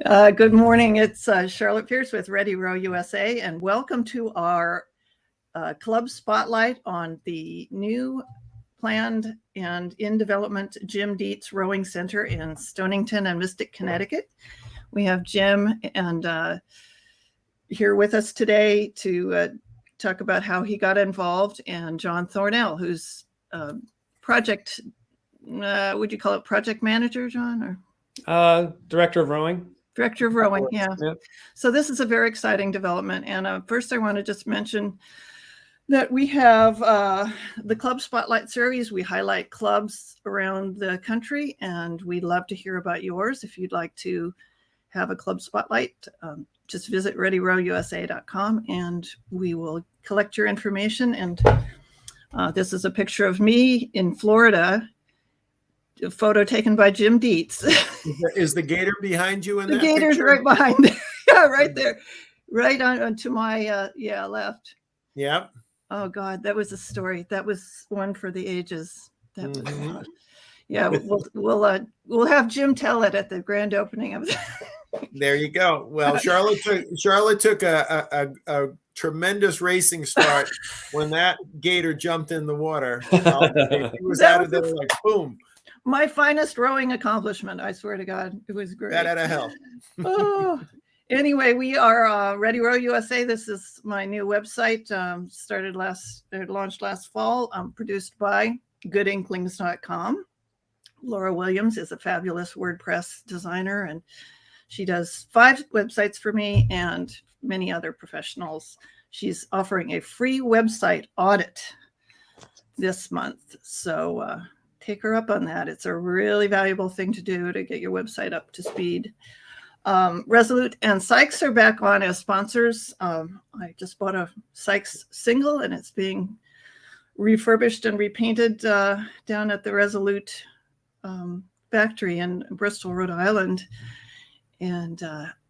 Good morning. It's Charlotte Pierce with Ready Row USA, and welcome to our club spotlight on the new planned and in development Jim Dietz Rowing Center in Stonington and Mystic, Connecticut. We have Jim and here with us today to talk about how he got involved, and John Thornell, who's project, would you call it project manager, John? Or Director of Rowing. Director of Rowing, yeah. So this is a very exciting development. And first I want to just mention that we have the Club Spotlight Series. We highlight clubs around the country, and we'd love to hear about yours. If you'd like to have a club spotlight, just visit readyrowusa.com and we will collect your information. And this is a picture of me in Florida, a photo taken by Jim Dietz. Is the gator behind you in that gator's picture? Right behind. Yeah, right there. Right on to my left. Yep. Oh God, that was a story. That was one for the ages. That was, yeah, we'll have Jim tell it at the grand opening of the There you go. Well, Charlotte took a tremendous racing start when that gator jumped in the water. He was out of there like boom. My finest rowing accomplishment, I swear to God. It was great. That out of hell. Oh, anyway, we are Ready Row USA. This is my new website. Launched last fall. Produced by goodinklings.com. Laura Williams is a fabulous WordPress designer, and she does 5 websites for me and many other professionals. She's offering a free website audit this month. So take her up on that. It's a really valuable thing to do to get your website up to speed. Resolute and Sykes are back on as sponsors. I just bought a Sykes single, and it's being refurbished and repainted down at the Resolute factory in Bristol, Rhode Island. And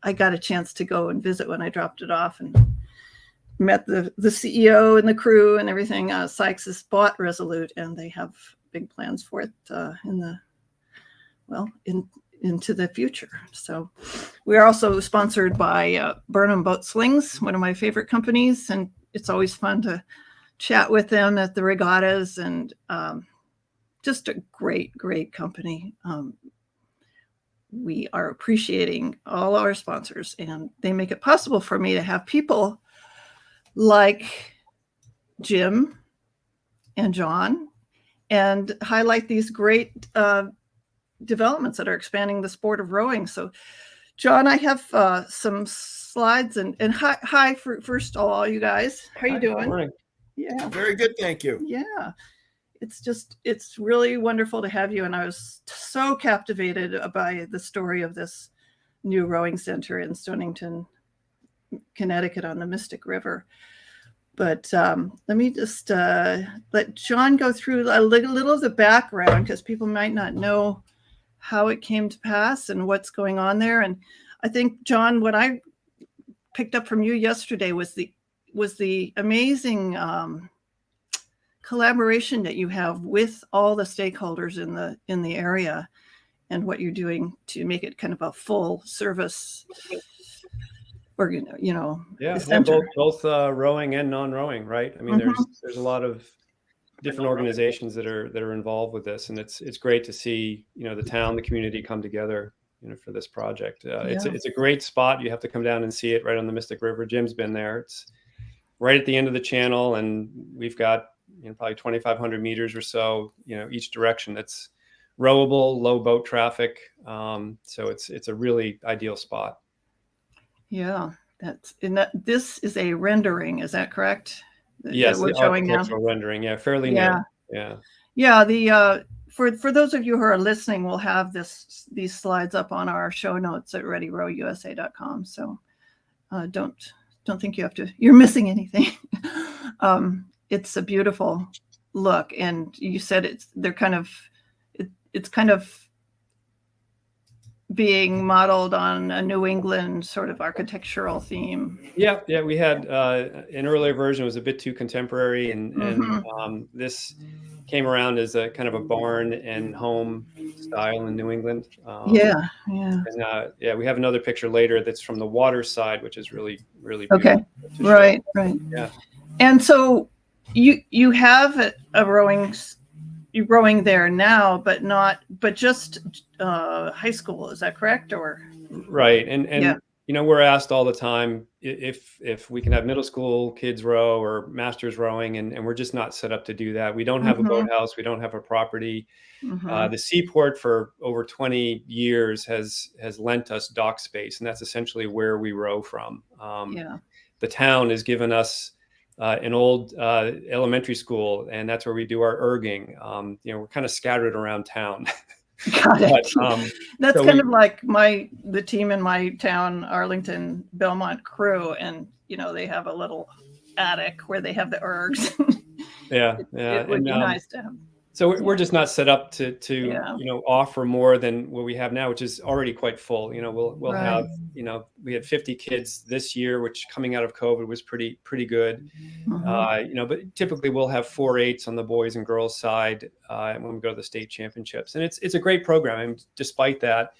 I got a chance to go and visit when I dropped it off and met the CEO and the crew and everything. Sykes has bought Resolute, and they have big plans for it into the future. So we are also sponsored by Burnham Boat Slings, one of my favorite companies, and it's always fun to chat with them at the regattas, and just a great company. We are appreciating all our sponsors, and they make it possible for me to have people like Jim and John and highlight these great developments that are expanding the sport of rowing. So, John, I have some slides, and hi first all you guys. How are you doing? Morning. Yeah. Very good, thank you. Yeah. It's really wonderful to have you. And I was so captivated by the story of this new rowing center in Stonington, Connecticut on the Mystic River. But let me just let John go through a little of the background, because people might not know how it came to pass and what's going on there. And I think, John, what I picked up from you yesterday was the amazing collaboration that you have with all the stakeholders in the area, and what you're doing to make it kind of a full service, or both rowing and non-rowing, right? I mean, there's a lot of different organizations that are involved with this, and it's great to see the town, the community come together for this project. It's a great spot. You have to come down and see it right on the Mystic River. Jim's been there. It's right at the end of the channel, and we've got probably 2,500 meters or so, each direction. That's rowable, low boat traffic. So it's a really ideal spot. Yeah, this is a rendering. Is that correct? Yes, we're the showing now. Rendering. Yeah, fairly new. Yeah. The for those of you who are listening, we'll have these slides up on our show notes at readyrowusa.com. So don't think you're missing anything. It's a beautiful look, and you said it's kind of being modeled on a New England sort of architectural theme. Yeah, we had an earlier version was a bit too contemporary, and this came around as a kind of a barn and home style in New England. And we have another picture later that's from the water side, which is really beautiful. Okay, right. Yeah. And so you have you're rowing there now, but just high school, is that correct? Or right, and we're asked all the time if we can have middle school kids row or masters rowing, and we're just not set up to do that. We don't have a boathouse, we don't have a property. The seaport for over 20 years has lent us dock space, and that's essentially where we row from. The town has given us an old elementary school, and that's where we do our erging. We're kind of scattered around town. Got it. But, that's kind of like the team in my town, Arlington Belmont Crew, and they have a little attic where they have the ergs. It would be nice to have. So we're just not set up to offer more than what we have now, which is already quite full. We'll have, we had 50 kids this year, which coming out of COVID was pretty good. But typically we'll have 4-8s on the boys and girls side when we go to the state championships. And it's a great program. And despite that,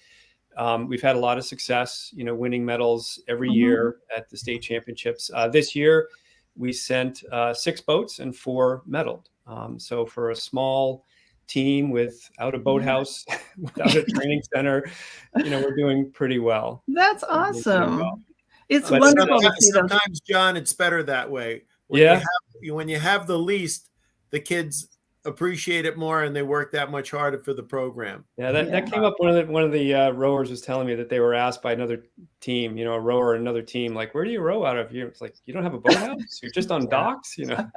we've had a lot of success, winning medals every year at the state championships. This year we sent 6 boats and 4 medaled. So for a small team without a boathouse, without a training center, we're doing pretty well. That's awesome. It's wonderful. Sometimes, John, it's better that way. When you have the least, the kids appreciate it more, and they work that much harder for the program. That came up. One of the rowers was telling me that they were asked by another team, a rower, another team, like, where do you row out of? It's like, you don't have a boathouse? You're just on docks, Yeah.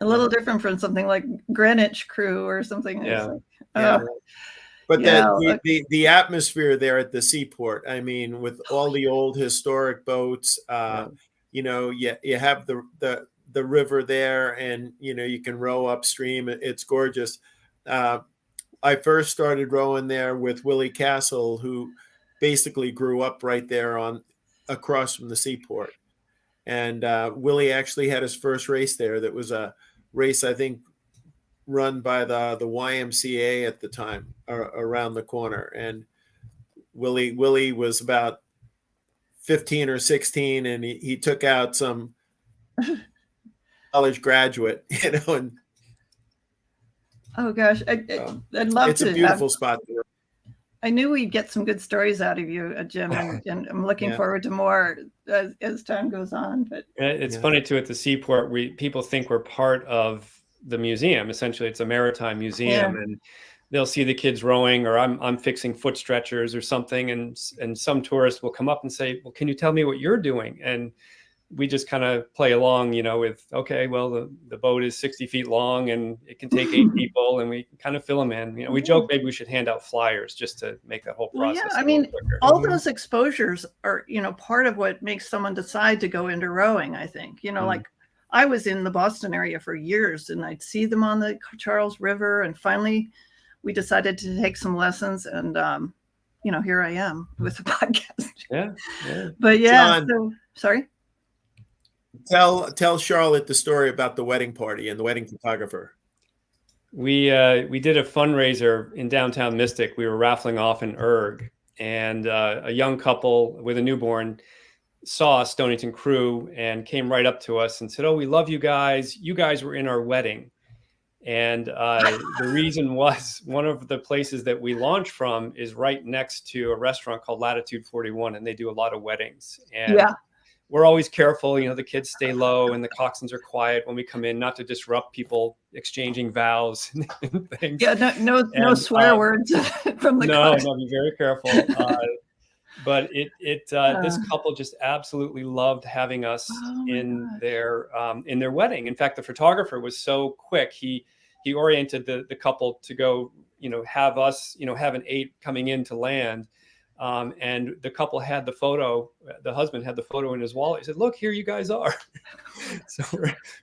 A little different from something like Greenwich Crew or something. But the atmosphere there at the seaport, I mean, with all the old historic boats, you have the river there, and you can row upstream. It's gorgeous. I first started rowing there with Willie Castle, who basically grew up right there across from the seaport. And Willie actually had his first race there. That was a race, I think, run by the YMCA at the time, around the corner. And Willie was about 15 or 16, and he took out some college graduate, And oh gosh, I'd love to. It's a beautiful spot there. I knew we'd get some good stories out of you, Jim, and I'm looking forward to more as time goes on. But it's funny too, at the seaport, people think we're part of the museum. Essentially, it's a maritime museum, and they'll see the kids rowing, or I'm fixing foot stretchers or something, and some tourists will come up and say, "Well, can you tell me what you're doing?" And we just kind of play along, with, okay, well, the boat is 60 feet long and it can take 8 people, and we kind of fill them in. We joke maybe we should hand out flyers just to make that whole process. I mean, all those exposures are, part of what makes someone decide to go into rowing, I think. Like I was in the Boston area for years, and I'd see them on the Charles River, and finally we decided to take some lessons, and here I am with the podcast. But John, sorry. Tell Charlotte the story about the wedding party and the wedding photographer. We did a fundraiser in downtown Mystic. We were raffling off an erg, and a young couple with a newborn saw Stonington Crew and came right up to us and said, "Oh, we love you guys. You guys were in our wedding." And the reason was, one of the places that we launch from is right next to a restaurant called Latitude 41, and they do a lot of weddings. And we're always careful, the kids stay low and the coxswains are quiet when we come in, not to disrupt people exchanging vows and things. Yeah, no swear words from the coxswains. No, be very careful. But this couple just absolutely loved having us in their wedding. In fact, the photographer was so quick. He oriented the couple to go, have us, have an 8 coming in to land. And the couple had the photo, the husband had the photo in his wallet. He said, look, here you guys are. So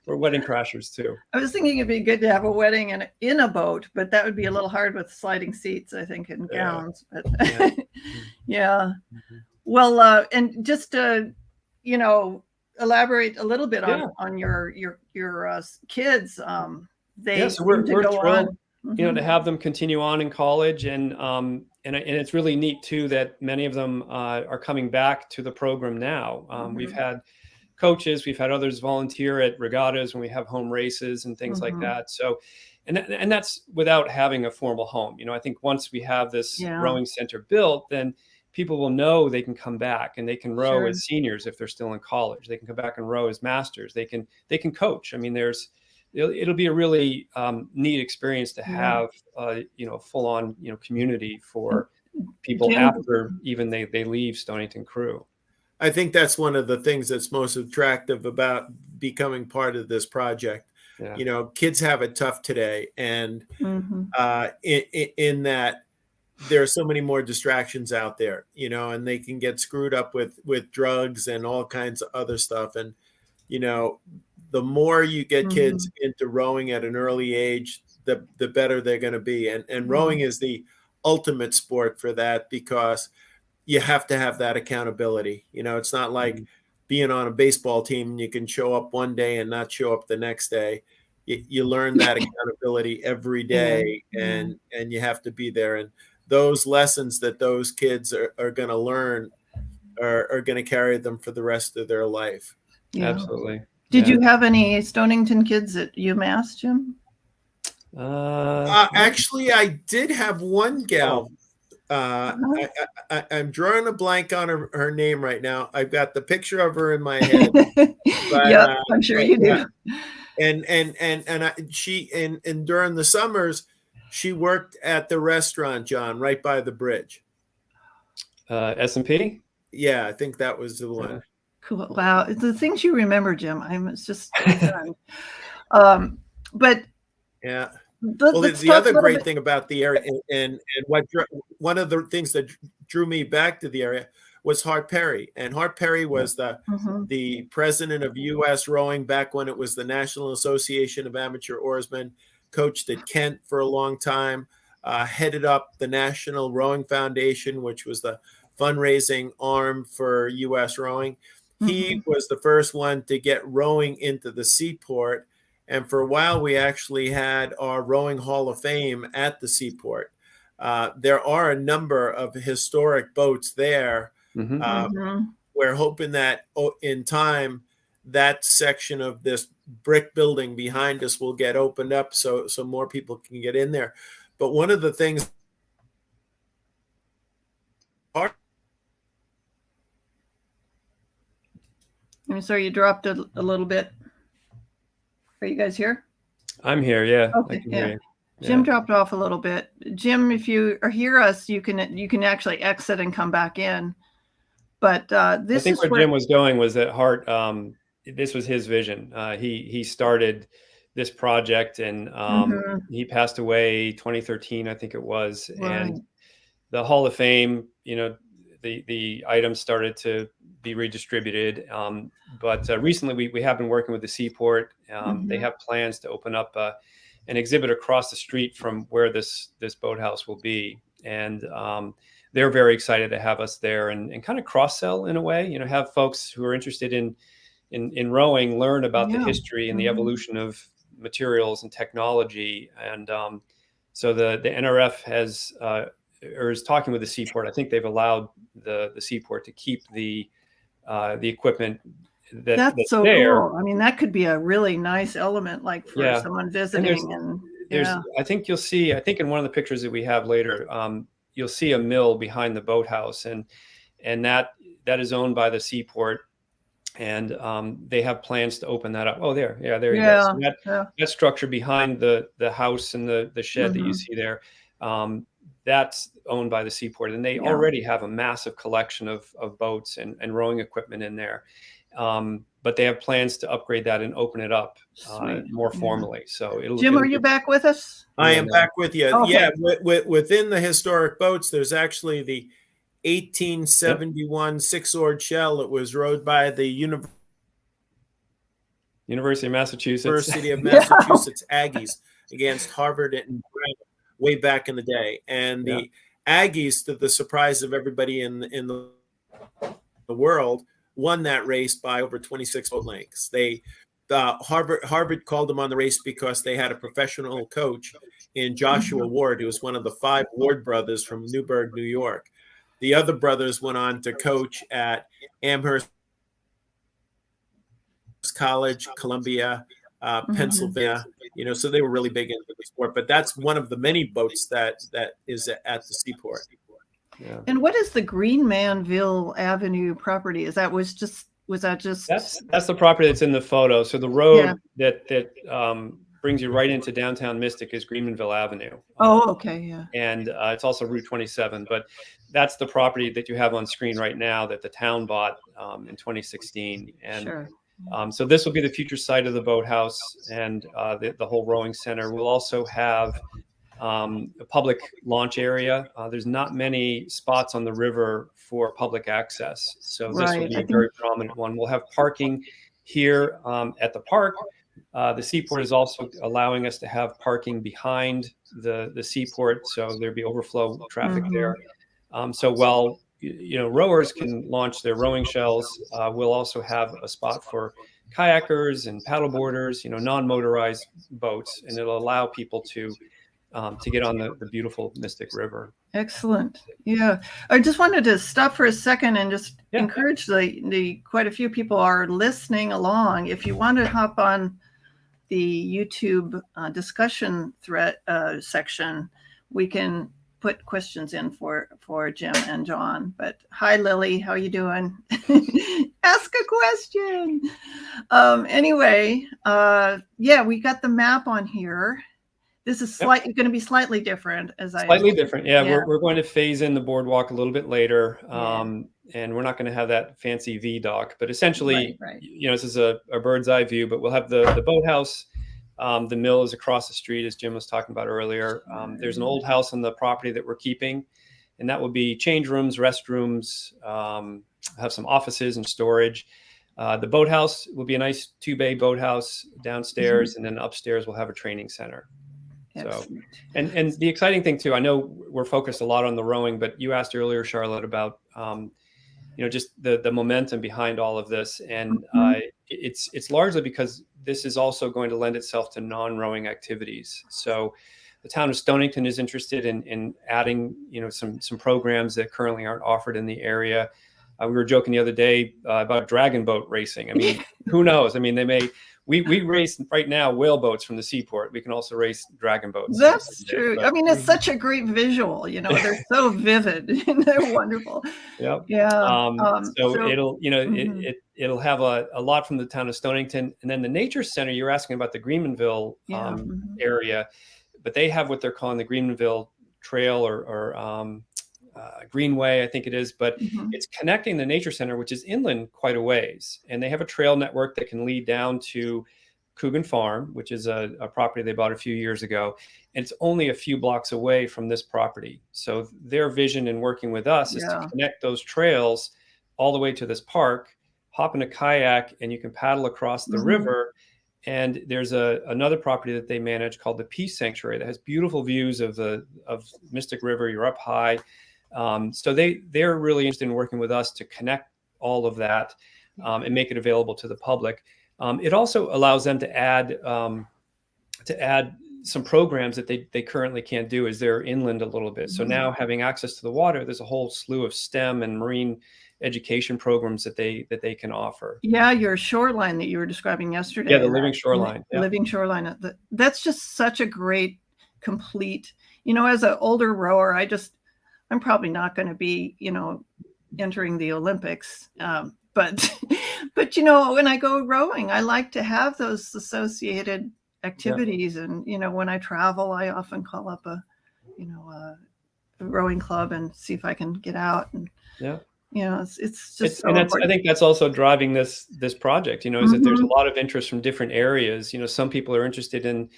we're wedding crashers too. I was thinking it'd be good to have a wedding in a boat, but that would be a little hard with sliding seats, I think, and gowns. But Yeah. yeah. Well, and just to, elaborate a little bit on your kids. They so we're go thrilled, on. to have them continue on in college, and it's really neat too that many of them are coming back to the program now. We've had coaches, we've had others volunteer at regattas when we have home races and things like that. So, and that's without having a formal home. I think once we have this rowing center built, then people will know they can come back and they can row as seniors if they're still in college. They can come back and row as masters. They can coach. I mean, it'll be a really neat experience to have full on community for people after even they leave Stonington Crew. I think that's one of the things that's most attractive about becoming part of this project. Yeah. Kids have it tough today, and in that there are so many more distractions out there, and they can get screwed up with drugs and all kinds of other stuff. And, the more you get kids into rowing at an early age, the better they're going to be. And rowing is the ultimate sport for that, because you have to have that accountability. It's not like being on a baseball team and you can show up one day and not show up the next day. You learn that accountability every day, and you have to be there. And those lessons that those kids are going to learn are going to carry them for the rest of their life. Yeah. Absolutely. Did you have any Stonington kids at UMass, Jim? Actually, I did have one gal. I'm drawing a blank on her name right now. I've got the picture of her in my head. But, I'm sure you do. And during the summers, she worked at the restaurant, John, right by the bridge. S&P? Yeah, I think that was the one. Cool. Wow. The things you remember, Jim, it's just done. But yeah. Well, the other great thing about the area, and one of the things that drew me back to the area was Hart Perry. And Hart Perry was the president of US Rowing back when it was the National Association of Amateur Oarsmen, coached at Kent for a long time, headed up the National Rowing Foundation, which was the fundraising arm for US Rowing. He was the first one to get rowing into the seaport. And for a while, we actually had our Rowing Hall of Fame at the seaport. There are a number of historic boats there. We're hoping that in time, that section of this brick building behind us will get opened up so more people can get in there. But one of the things I'm sorry, you dropped a little bit. Are you guys here? I'm here. Yeah. Okay. Yeah. Jim dropped off a little bit. Jim, if you hear us, you can actually exit and come back in. But this I think where Jim was going was that Hart. This was his vision. He started this project, and he passed away 2013, I think it was. Right. And the Hall of Fame, the items started to be redistributed. But recently we have been working with the Seaport. They have plans to open up an exhibit across the street from where this boathouse will be. And they're very excited to have us there and kind of cross-sell in a way, have folks who are interested in rowing learn about the history and the evolution of materials and technology. And so the NRF has or is talking with the Seaport. I think they've allowed the Seaport to keep the equipment that's so there. Cool. I mean, that could be a really nice element, like for someone visiting. I think you'll see. I think in one of the pictures that we have later, you'll see a mill behind the boathouse, and that is owned by the Seaport, and they have plans to open that up. Oh, there you go. So that structure behind the house and the shed that you see there. That's owned by the Seaport, and they already have a massive collection of boats and rowing equipment in there. But they have plans to upgrade that and open it up more formally. So Jim, are you back with us? I am back with you. Okay. Yeah, within the historic boats, there's actually the 1871 six-oared shell. It was rowed by the University of Massachusetts. University of Massachusetts Aggies against Harvard and Brown way back in the day. And the Aggies, to the surprise of everybody in the world, won that race by over 26 boat lengths. Harvard called them on the race because they had a professional coach in Joshua Ward, who was one of the 5 Ward brothers from Newburgh, New York. The other brothers went on to coach at Amherst College, Columbia, Pennsylvania, so they were really big into the sport. But that's one of the many boats that is at the seaport. Yeah. And what is the Greenmanville Avenue property? Was that just that's the property that's in the photo. So the road that brings you right into downtown Mystic is Greenmanville Avenue. Oh, okay, yeah. And it's also Route 27, but that's the property that you have on screen right now that the town bought in 2016. And sure. So this will be the future site of the boathouse and the whole rowing center. We'll also have a public launch area. There's not many spots on the river for public access, so this will be a very prominent one. We'll have parking here at the park. The seaport is also allowing us to have parking behind the seaport, so there'll be overflow traffic there. So while rowers can launch their rowing shells, we'll also have a spot for kayakers and paddleboarders, non-motorized boats, and it'll allow people to get on the beautiful Mystic River. Excellent. Yeah. I just wanted to stop for a second and just encourage the quite a few people are listening along. If you want to hop on the YouTube discussion thread section, we can put questions in for Jim and John. But hi, Lily, how you doing? Ask a question. Anyway, we got the map on here. This is going to be slightly different, different. Yeah. We're going to phase in the boardwalk a little bit later, and we're not going to have that fancy V dock. But essentially, this is a bird's eye view. But we'll have the boathouse. The mill is across the street, as Jim was talking about earlier. There's an old house on the property that we're keeping, and that will be change rooms, restrooms, have some offices and storage. The boathouse will be a nice 2-bay boathouse downstairs, and then upstairs we'll have a training center. So, and the exciting thing too, I know we're focused a lot on the rowing, but you asked earlier, Charlotte, about just the momentum behind all of this, and it's largely because this is also going to lend itself to non-rowing activities. So the town of Stonington is interested in adding some programs that currently aren't offered in the area. We were joking the other day about dragon boat racing. I mean, who knows? I mean, we race right now whaleboats from the seaport. We can also race dragon boats. That's true. I mean, it's such a great visual. They're so vivid and they're wonderful. Yep. Yeah. So it'll it'll have a lot from the town of Stonington, and then the nature center. You're asking about the Greenmanville area, but they have what they're calling the Greenmanville Trail or Greenway, I think it is, but it's connecting the nature center, which is inland quite a ways. And they have a trail network that can lead down to Coogan Farm, which is a property they bought a few years ago. And it's only a few blocks away from this property. So their vision in working with us is to connect those trails all the way to this park, hop in a kayak, and you can paddle across the river. And there's another property that they manage called the Peace Sanctuary that has beautiful views of Mystic River. You're up high. So they're really interested in working with us to connect all of that and make it available to the public. It also allows them to add some programs that they currently can't do as they're inland a little bit. So now having access to the water, there's a whole slew of STEM and marine education programs that they can offer. Yeah, your shoreline that you were describing yesterday. Yeah, the living shoreline. Living shoreline. That's just such a great, complete. As an older rower, I'm probably not going to be, entering the Olympics. But when I go rowing, I like to have those associated activities. And, when I travel, I often call up a rowing club and see if I can get out. And, it's just I think that's also driving this project, is that there's a lot of interest from different areas. Some people are interested in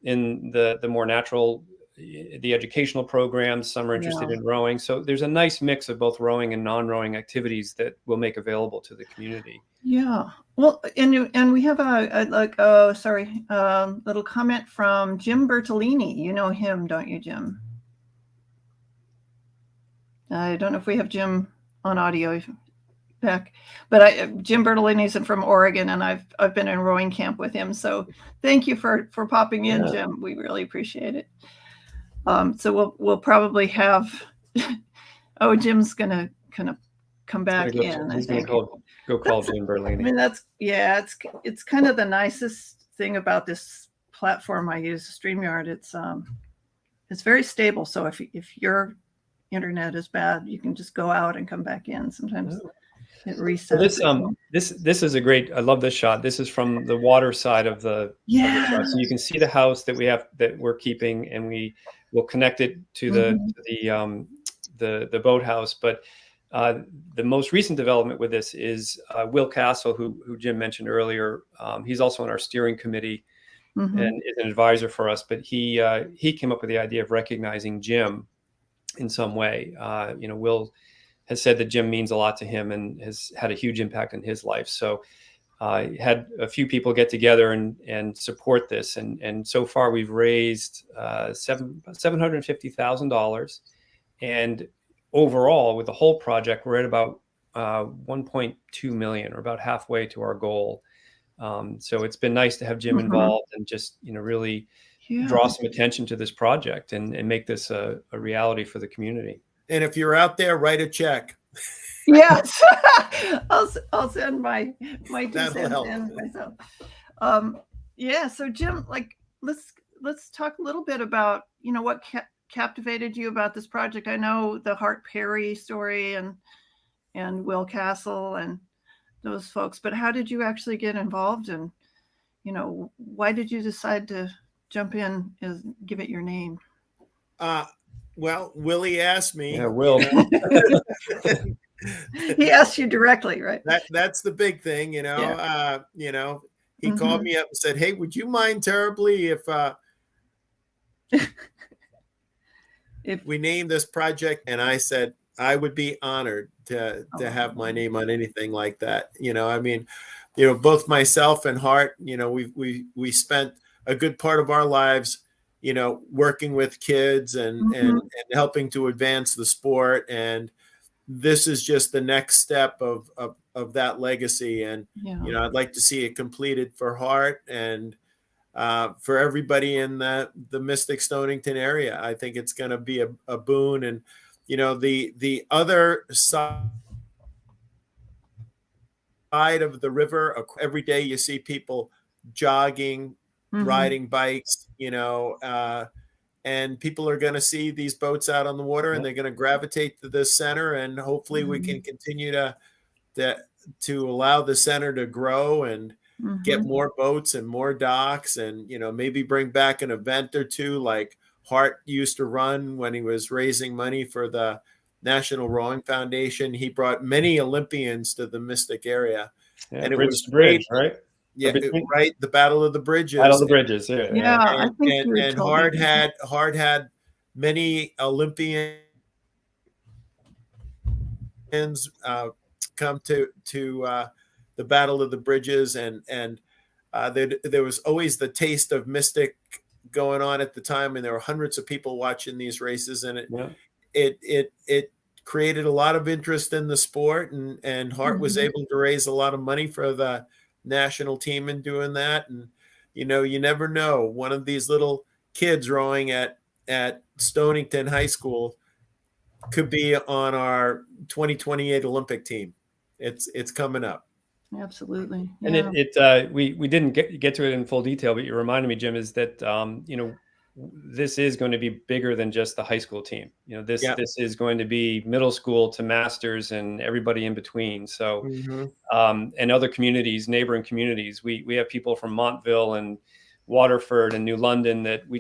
the more natural the educational programs. Some are interested in rowing. So there's a nice mix of both rowing and non-rowing activities that we'll make available to the community. Yeah. Well, and we have a little comment from Jim Bertolini. You know him, don't you, Jim? I don't know if we have Jim on audio back, but Jim Bertolini's from Oregon, and I've been in rowing camp with him. So thank you for popping in, Jim. We really appreciate it. So we'll probably have. Oh, Jim's gonna kind of come back in. He's gonna go call Jim Bertolini. I mean, it's kind of the nicest thing about this platform I use, StreamYard. It's very stable. So if your internet is bad, you can just go out and come back in. Sometimes it resets. So this is a great. I love this shot. This is from the water side of the shot. So you can see the house that we're keeping, and we will connect it to the boathouse. But the most recent development with this is Will Castle, who Jim mentioned earlier. He's also on our steering committee and is an advisor for us. But he came up with the idea of recognizing Jim in some way. Will has said that Jim means a lot to him and has had a huge impact in his life. So had a few people get together and support this. And so far we've raised $750,000. And overall, with the whole project, we're at about 1.2 million, or about halfway to our goal. So it's been nice to have Jim involved and just, really draw some attention to this project and make this a reality for the community. And if you're out there, write a check. Yes, I'll send my 2 cents in myself. So Jim, let's talk a little bit about what captivated you about this project. I know the Hart Perry story and Will Castle and those folks, but how did you actually get involved, and why did you decide to jump in and give it your name? Well, Willie asked me. Yeah, Will. He asked you directly, right? That's the big thing, he called me up and said, "Hey, would you mind terribly if we named this project?" And I said, I would be honored to have my name on anything like that. Both myself and Hart, we spent a good part of our lives, working with kids and helping to advance the sport. And this is just the next step of that legacy. And, I'd like to see it completed for Hart and for everybody in the Mystic Stonington area. I think it's going to be a boon. And, the other side of the river, every day you see people jogging, riding bikes, and people are going to see these boats out on the water, and they're going to gravitate to this center. And hopefully we can continue to allow the center to grow and get more boats and more docks, and, maybe bring back an event or two like Hart used to run when he was raising money for the National Rowing Foundation. He brought many Olympians to the Mystic area. Yeah, and it Bridge was to Bridge, great. right? Yeah, right. The Battle of the Bridges. Battle of the Bridges. Yeah. And Hart had many Olympians come to the Battle of the Bridges, and there was always the taste of Mystic going on at the time, and there were hundreds of people watching these races, and it created a lot of interest in the sport, and Hart was able to raise a lot of money for the national team in doing that. And you never know, one of these little kids rowing at Stonington High School could be on our 2028 Olympic team. It's coming up. Absolutely. Yeah. And we didn't get to it in full detail, but you reminded me, Jim, is that this is going to be bigger than just the high school team. This is going to be middle school to masters and everybody in between. So, and other communities, neighboring communities, we have people from Montville and Waterford and New London that we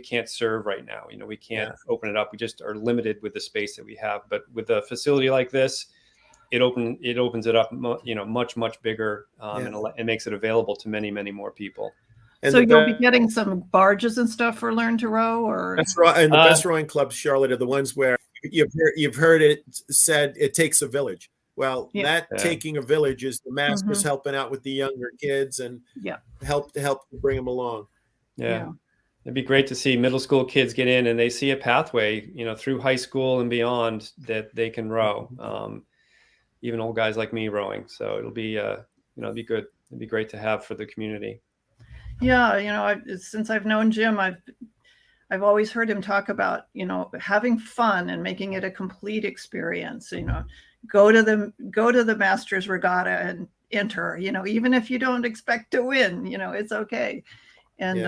can't serve right now. We can't open it up. We just are limited with the space that we have. But with a facility like this, it opens it up, much bigger, and it makes it available to many, many more people. And so you'll be getting some barges and stuff for Learn to Row, or that's right. And the best rowing clubs, Charlotte, are the ones where you've heard it said it takes a village. Well, taking a village is the masters helping out with the younger kids and help to bring them along. Yeah. It'd be great to see middle school kids get in and they see a pathway, through high school and beyond that they can row. Even old guys like me rowing. So it'll be, it'd be good. It'd be great to have for the community. Yeah. Since I've known Jim, I've always heard him talk about, having fun and making it a complete experience. Go to the Masters Regatta and enter. Even if you don't expect to win, it's okay. And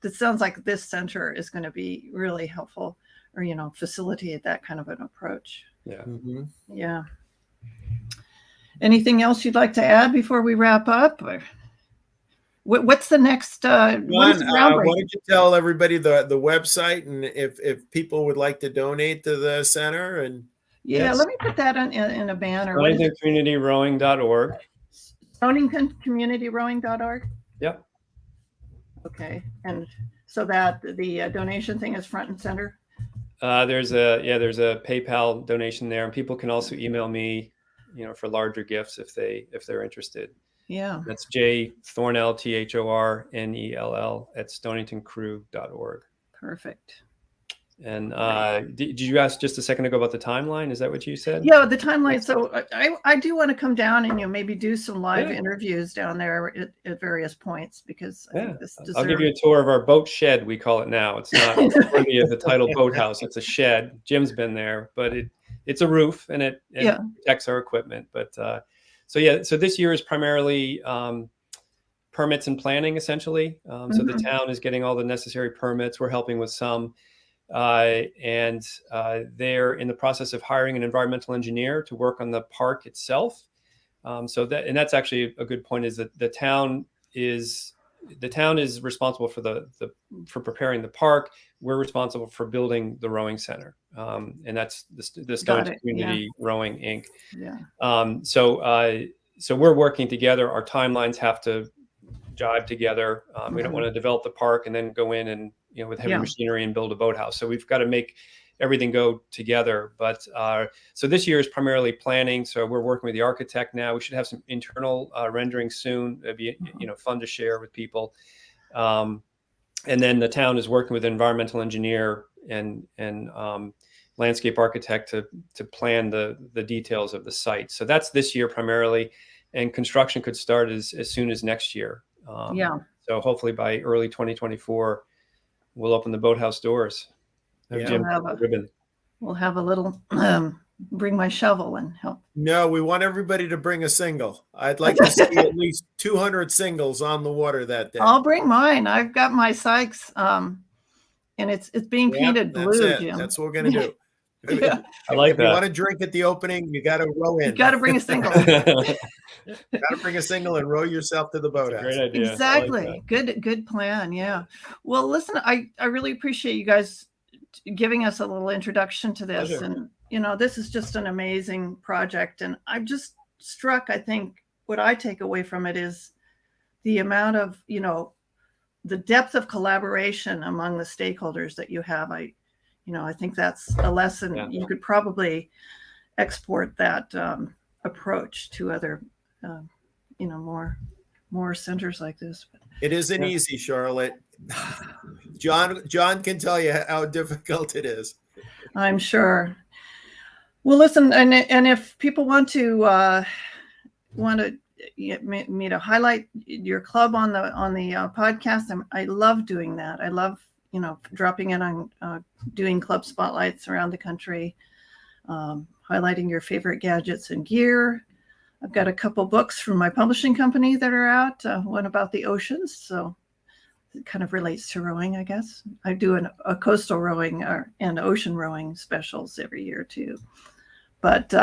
it sounds like this center is going to be really helpful, or facilitate that kind of an approach. Yeah. Yeah. Anything else you'd like to add before we wrap up? Or what's the next? Why don't you tell everybody the website, and if people would like to donate to the center? And let me put that in a banner. StoningtonCommunityRowing.org. StoningtonCommunityRowing.org. Yep. Okay, and so that the donation thing is front and center. There's a PayPal donation there, and people can also email me, for larger gifts if they're interested. Yeah, that's jthornell THORNELL at stoningtoncrew.org. Perfect. And did you ask just a second ago about the timeline? Is that what you said? Yeah, the timeline. So I do want to come down and maybe do some live interviews down there at various points, because I think this deserves... I'll give you a tour of our boat shed, we call it now. It's not worthy of the title boathouse. It's a shed. Jim's been there, but it's a roof and it protects our equipment. But so this year is primarily permits and planning, essentially. So the town is getting all the necessary permits. We're helping with some. And they're in the process of hiring an environmental engineer to work on the park itself. That's actually a good point, is that the town is responsible for preparing the park. We're responsible for building the rowing center. And that's the Stonington Community Rowing Inc. Yeah. So we're working together. Our timelines have to jive together. We don't want to develop the park and then go in and, with heavy machinery and build a boathouse. So we've got to make everything go together. But so this year is primarily planning. So we're working with the architect now. We should have some internal renderings soon. It'd be, fun to share with people. And then the town is working with an environmental engineer and landscape architect to plan the details of the site. So that's this year primarily, and construction could start as soon as next year. So hopefully by early 2024, we'll open the boathouse doors. We'll have a little, bring my shovel and help. No, we want everybody to bring a single. I'd like to see at least 200 singles on the water that day. I'll bring mine. I've got my Sykes, and it's being painted blue, Jim. That's what we're going to do. I like that. If you want to drink at the opening, you got to row in. You got to bring a single. You got to bring a single and row yourself to the boathouse. Great idea. Exactly. Good plan. Yeah. Well, listen, I really appreciate you guys giving us a little introduction to this. Pleasure. And, this is just an amazing project. And I'm just struck, I think what I take away from it is the amount of, the depth of collaboration among the stakeholders that you have. I think that's a lesson. Yeah. You could probably export that approach to other, more centers like this. It isn't easy, Charlotte. John can tell you how difficult it is. I'm sure. Well, listen, and if people want to get me to highlight your club on the podcast, I love doing that. I love dropping in on doing club spotlights around the country, highlighting your favorite gadgets and gear. I've got a couple books from my publishing company that are out, one about the oceans. So it kind of relates to rowing, I guess. I do a coastal rowing and ocean rowing specials every year too. But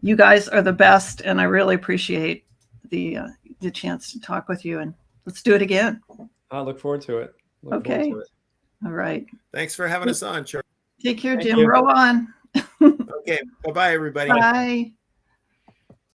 you guys are the best, and I really appreciate the chance to talk with you, and let's do it again. I look forward to it. Okay. All right. Thanks for having us on, Charlotte. Take care, Jim. Row on. Okay. Bye-bye, everybody. Bye.